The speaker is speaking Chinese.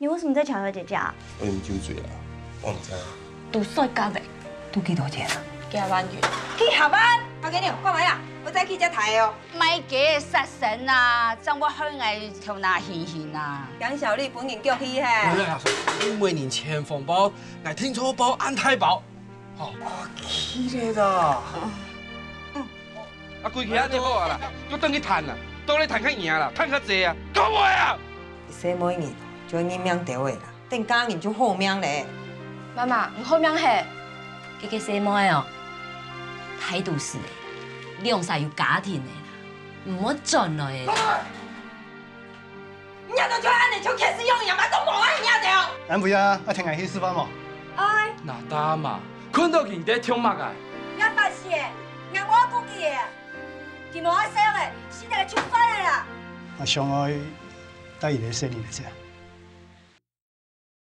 你为什么在巧巧姐家？我饮酒醉啊，我唔知。都帅家的，都几多钱啊？几啊万元。去下班，阿囡干嘛呀？我再去遮台哦。咪嘅杀神啊，将我虛偽條那顯現啊！杨小丽本人叫去嘿。因为你前锋包，乃听说包安胎包，好，起来的。啊，规气啊就好啊啦，我等去赚啦，倒咧赚较赢啦，赚较济啊，够未啊？洗每年就你命掉的啦，等家人就好命嘞。妈妈，你后面嘿，这个什么哦，態度是的，兩世有家庭的啦，唔好轉來的。你都叫安尼就開始用樣，嘛都無愛影着。俺不呀，我聽下去示範嘛。哎，那打嘛，看到佢在聽乜啊？俺發誓的，俺我估計的，佢無愛生的，死得個出水的啦。我上愛帶伊嚟識你嚟啫。